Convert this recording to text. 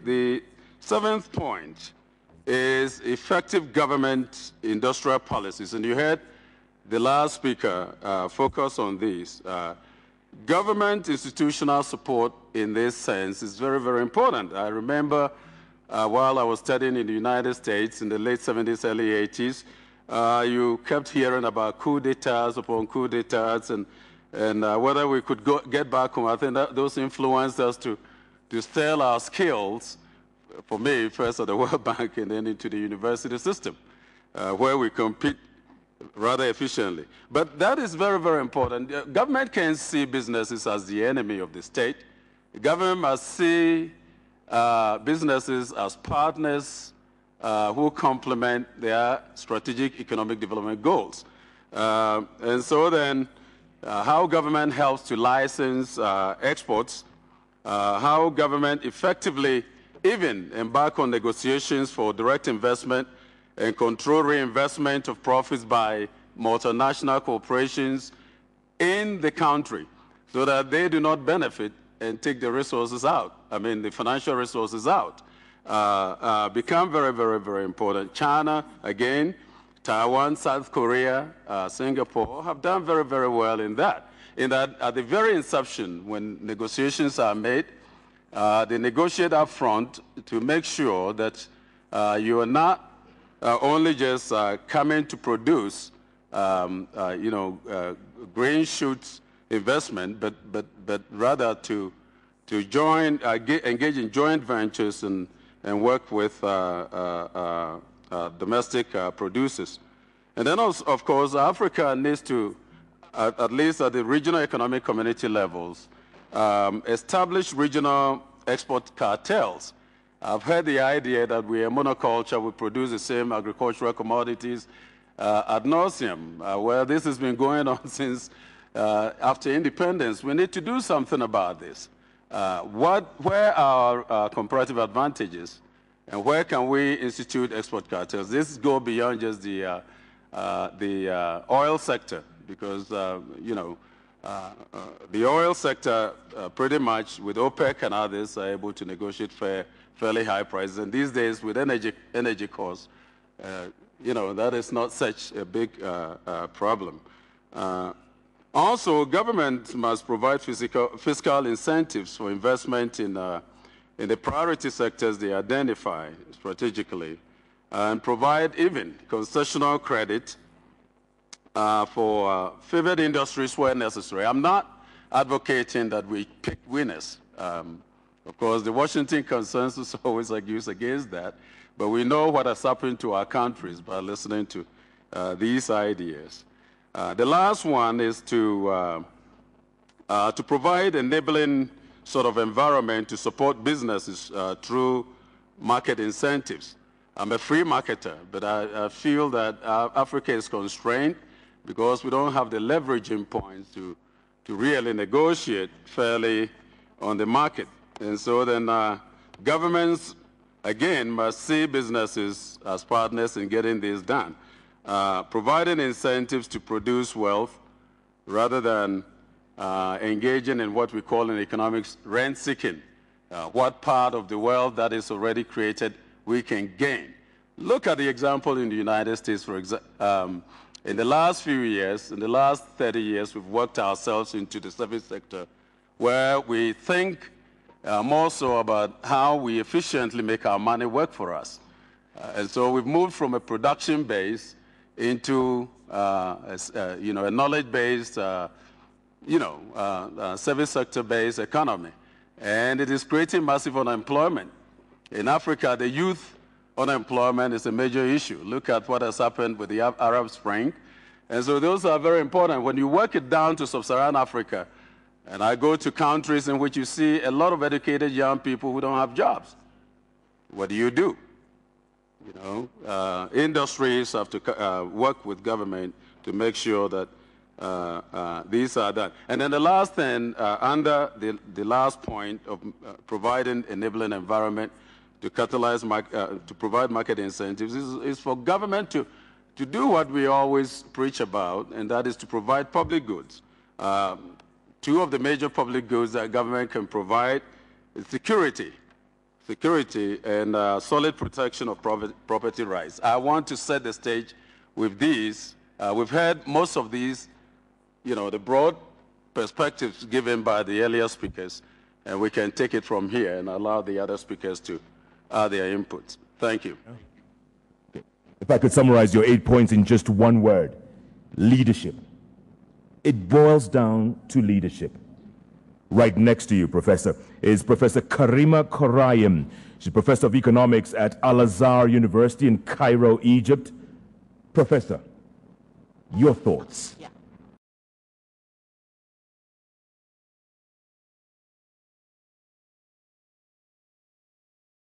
The seventh point is effective government industrial policies. And you heard the last speaker focus on this. Government institutional support in this sense is very, very important. I remember while I was studying in the United States in the late 70s, early 80s, you kept hearing about coup d'etats upon coup d'etats and whether we could get back home. I think that those influenced us to sell our skills, for me, first at the World Bank and then into the university system, where we compete rather efficiently. But that is very, very important. Government can't see businesses as the enemy of the state. The government must see businesses as partners who complement their strategic economic development goals. And so then, how government helps to license exports, how government effectively even embark on negotiations for direct investment and control reinvestment of profits by multinational corporations in the country so that they do not benefit and take the resources out, the financial resources out, become very, very, very important. China, again, Taiwan, South Korea, Singapore have done very, very well in that at the very inception, when negotiations are made, they negotiate up front to make sure that you are not only just coming to produce, green shoots investment, but rather to engage in joint ventures and work with domestic producers. And then, of course, Africa needs to, at least at the regional economic community levels, establish regional export cartels. I've heard the idea that we are monoculture, we produce the same agricultural commodities ad nauseum. Well, this has been going on since after independence. We need to do something about this. Where are our comparative advantages, and where can we institute export cartels? This goes beyond just the oil sector, because the oil sector pretty much with OPEC and others are able to negotiate fairly high prices. And these days with energy costs, that is not such a big problem. Also, government must provide fiscal incentives for investment in the priority sectors they identify strategically, and provide even concessional credit for favored industries where necessary. I'm not advocating that we pick winners. Of course, the Washington consensus always argues against that, but we know what has happened to our countries by listening to these ideas. The last one is to provide enabling sort of environment to support businesses through market incentives. I'm a free marketer, but I feel that Africa is constrained because we don't have the leveraging points to really negotiate fairly on the market. And so then governments, again, must see businesses as partners in getting this done. Providing incentives to produce wealth rather than engaging in what we call in economics rent-seeking. What part of the wealth that is already created we can gain. Look at the example in the United States, for example. In the last few years, in the last 30 years, we've worked ourselves into the service sector where we think more so about how we efficiently make our money work for us. And so we've moved from a production base into a knowledge-based, service sector-based economy. And it is creating massive unemployment. In Africa, the youth unemployment is a major issue. Look at what has happened with the Arab Spring. And so those are very important. When you work it down to sub-Saharan Africa, and I go to countries in which you see a lot of educated young people who don't have jobs, what do? Industries have to work with government to make sure that these are done. And then the last thing, under the last point of providing enabling environment to catalyze, to provide market incentives is for government to do what we always preach about, and that is to provide public goods. Two of the major public goods that government can provide is security security, and solid protection of property rights. I want to set the stage with these. We've heard most of these, the broad perspectives given by the earlier speakers, and we can take it from here and allow the other speakers to add their inputs. Thank you. If I could summarize your 8 points in just one word: leadership. It boils down to leadership. Right next to you, Professor, is Professor Karima Korayem. She's Professor of Economics at Al-Azhar University in Cairo, Egypt. Professor, your thoughts? Yeah.